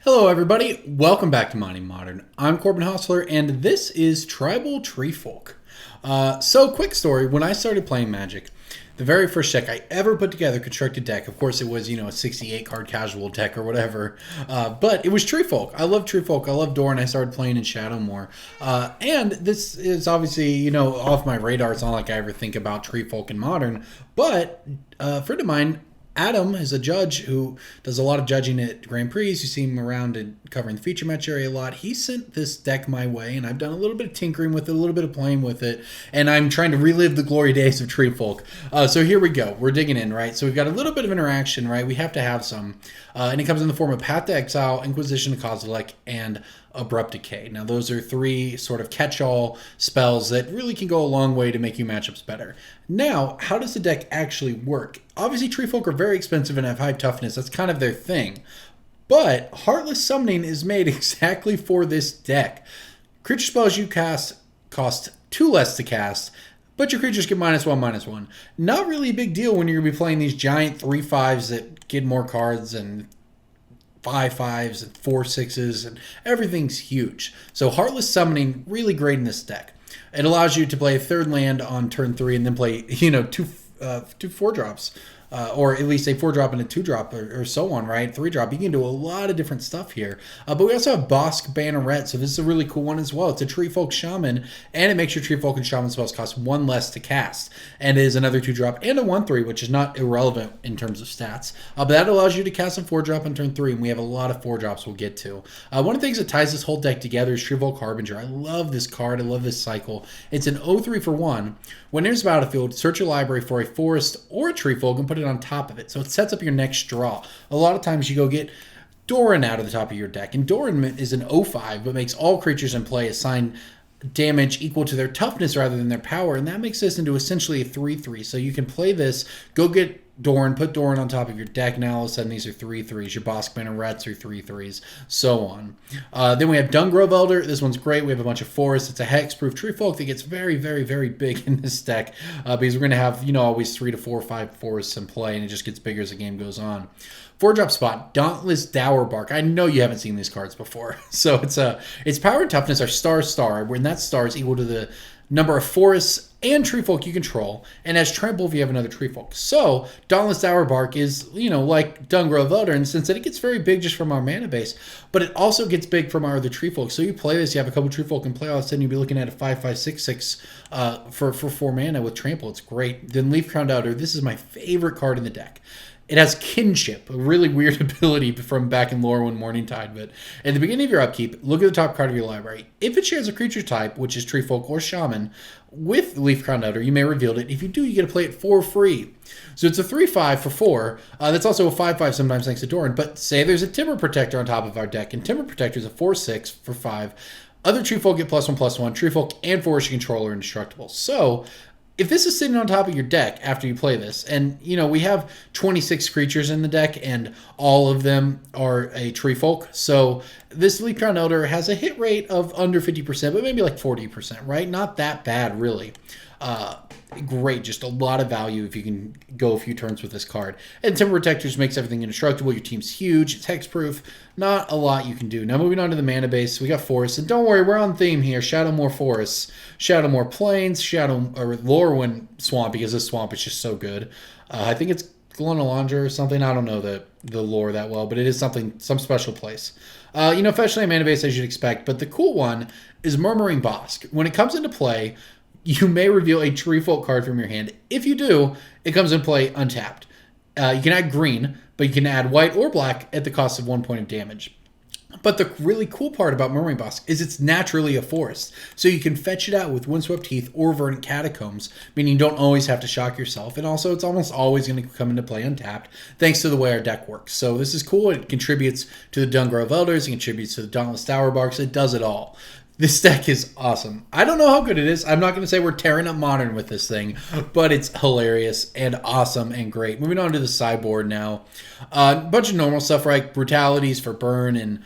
Hello everybody, welcome back to Mining Modern. I'm Corbin Hostler and this is Tribal Treefolk. Quick story, when I started playing Magic, the very first deck I ever put together, constructed deck, of course it was, a 68 card casual deck or whatever, but it was Treefolk. I love Treefolk, I love Doran, I started playing in Shadow more. And this is obviously, off my radar, it's not like I ever think about Treefolk in Modern, but a friend of mine, Adam is a judge who does a lot of judging at Grand Prix. You see him around and covering the feature match area a lot. He sent this deck my way, and I've done a little bit of tinkering with it, a little bit of playing with it, and I'm trying to relive the glory days of Treefolk. So here we go. We're digging in, right? So we've got a little bit of interaction, right? We have to have some. And it comes in the form of Path to Exile, Inquisition to Kozilek, and Abrupt Decay. Now, those are three sort of catch-all spells that really can go a long way to make you matchups better. Now, how does the deck actually work? Obviously, Treefolk are very expensive and have high toughness. That's kind of their thing. But Heartless Summoning is made exactly for this deck. Creature spells you cast cost 2 less to cast, but your creatures get -1/-1. Not really a big deal when you're going to be playing these giant 3/5s that get more cards and 5/5s and 4/6s, and everything's huge. So Heartless Summoning, really great in this deck. It allows you to play a third land on turn 3 and then play, two 4-drops. Or at least a 4-drop and a 2-drop or so on, right? 3-drop. You can do a lot of different stuff here. But we also have Bosk Banneret, so this is a really cool one as well. It's a Treefolk Shaman, and it makes your Treefolk and Shaman spells cost 1 less to cast. And it is another 2-drop and a 1/3, which is not irrelevant in terms of stats. But that allows you to cast a 4-drop on turn 3, and we have a lot of 4-drops we'll get to. One of the things that ties this whole deck together is Treefolk Harbinger. I love this card. I love this cycle. It's an 0/3 for 1. When there's a battlefield, search your library for a forest or a Treefolk and put it on top of it. So it sets up your next draw. A lot of times you go get Doran out of the top of your deck. And Doran is an 0/5, but makes all creatures in play assign damage equal to their toughness rather than their power. And that makes this into essentially a 3/3. So you can play this, go get Doran, put Doran on top of your deck. Now all of a sudden these are 3/3s. Your Bosk Bannerets are 3/3s, so on. Then we have Dungrove Elder. This one's great. We have a bunch of forests. It's a hexproof Treefolk that gets very, very, very big in this deck because we're going to have, always 3 to 4 or 5 forests in play, and it just gets bigger as the game goes on. 4-drop spot, Dauntless Dowerbark. I know you haven't seen these cards before. So its power and toughness are star, when that star is equal to the number of forests and Treefolk you control, and as trample if you have another Treefolk. So, Dauntless Dowerbark is, like Dungrove Elder in the sense that it gets very big just from our mana base, but it also gets big from our other Treefolk. So you play this, you have a couple Treefolk in play, all of a sudden you'll be looking at a 5/5/6/6 for 4 mana with trample. It's great. Then Leaf-Crowned Elder, this is my favorite card in the deck. It has Kinship, a really weird ability from back in Lorwyn Morningtide. But at the beginning of your upkeep, look at the top card of your library. If it shares a creature type, which is Treefolk or Shaman, with Leaf-Crowned Elder, you may reveal it. If you do, you get to play it for free. So it's a 3/5 for 4. That's also a 5/5 sometimes thanks to Doran. But say there's a Timber Protector on top of our deck, and Timber Protector is a 4/6 for 5. Other Treefolk get +1/+1. Treefolk and Forest you control are indestructible. So if this is sitting on top of your deck after you play this, and, we have 26 creatures in the deck, and all of them are a Treefolk, so this Leaf-Crowned Elder has a hit rate of under 50%, but maybe like 40%, right? Not that bad, really. Great, just a lot of value if you can go a few turns with this card. And Timber Protectors makes everything indestructible. Your team's huge. It's hexproof. Not a lot you can do. Now moving on to the mana base, we got forests. And don't worry, we're on theme here. Shadowmoor Forests, Shadowmoor Plains, Lorwyn Swamp, because this swamp is just so good. I think it's Glonalandra or something. I don't know the lore that well, but it is some special place. Fetch land mana base as you'd expect, but the cool one is Murmuring Bosk. When it comes into play, you may reveal a Treefolk card from your hand. If you do, it comes in play untapped. You can add green, but you can add white or black at the cost of 1 point of damage. But the really cool part about Murmuring Bosk is it's naturally a forest. So you can fetch it out with Windswept Heath or Verdant Catacombs, meaning you don't always have to shock yourself. And also, it's almost always going to come into play untapped, thanks to the way our deck works. So this is cool. It contributes to the Dungrove Elders. It contributes to the Dauntless Dowerbarks. It does it all. This deck is awesome. I don't know how good it is. I'm not going to say we're tearing up Modern with this thing, but it's hilarious and awesome and great. Moving on to the sideboard now. A bunch of normal stuff, right? Brutalities for burn and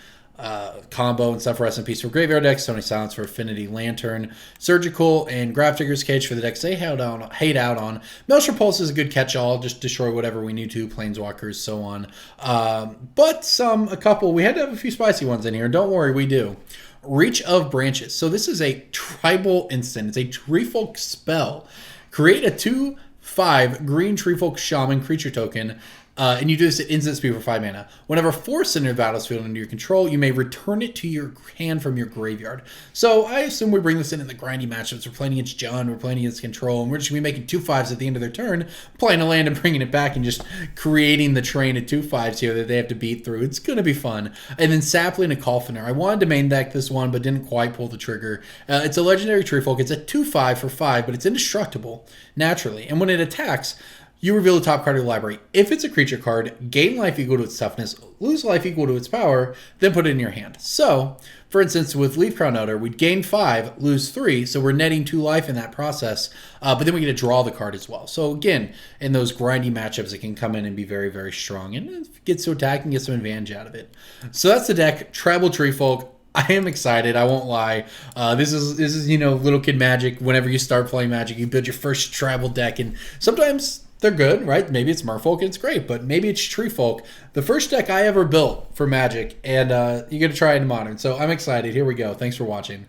combo and stuff. Rest in peace for graveyard decks. Sony Silence for Affinity Lantern, Surgical, and Grafdigger's Cage for the decks they hate out on. Maelstrom Pulse is a good catch-all, just destroy whatever we need to, Planeswalkers, so on. But a couple, we had to have a few spicy ones in here. Don't worry, we do. Reach of Branches. So this is a tribal instant. It's a Treefolk spell. Create a 2/5 green Treefolk Shaman creature token. And you do this at instant speed for 5 mana. Whenever forced into your battlefield under your control, you may return it to your hand from your graveyard. So I assume we bring this in the grindy matchups. We're playing against John, we're playing against Control, and we're just going to be making 2/5s at the end of their turn, playing a land and bringing it back and just creating the train of 2/5s here that they have to beat through. It's going to be fun. And then Sapling and Colfiner. I wanted to main deck this one, but didn't quite pull the trigger. It's a legendary Treefolk. It's a 2/5 for 5, but it's indestructible naturally. And when it attacks, you reveal the top card of your library. If it's a creature card, gain life equal to its toughness, lose life equal to its power, then put it in your hand. So, for instance, with Leafcrown Elder, we'd gain 5, lose 3, so we're netting 2 life in that process, but then we get to draw the card as well. So again, in those grindy matchups, it can come in and be very, very strong, and if it gets to attack and get some advantage out of it. So that's the deck, Tribal Treefolk. I am excited. I won't lie. This is little kid magic. Whenever you start playing Magic, you build your first tribal deck, and sometimes they're good, right? Maybe it's Merfolk and it's great, but maybe it's Treefolk. The first deck I ever built for Magic, and you got to try it in Modern. So I'm excited. Here we go. Thanks for watching.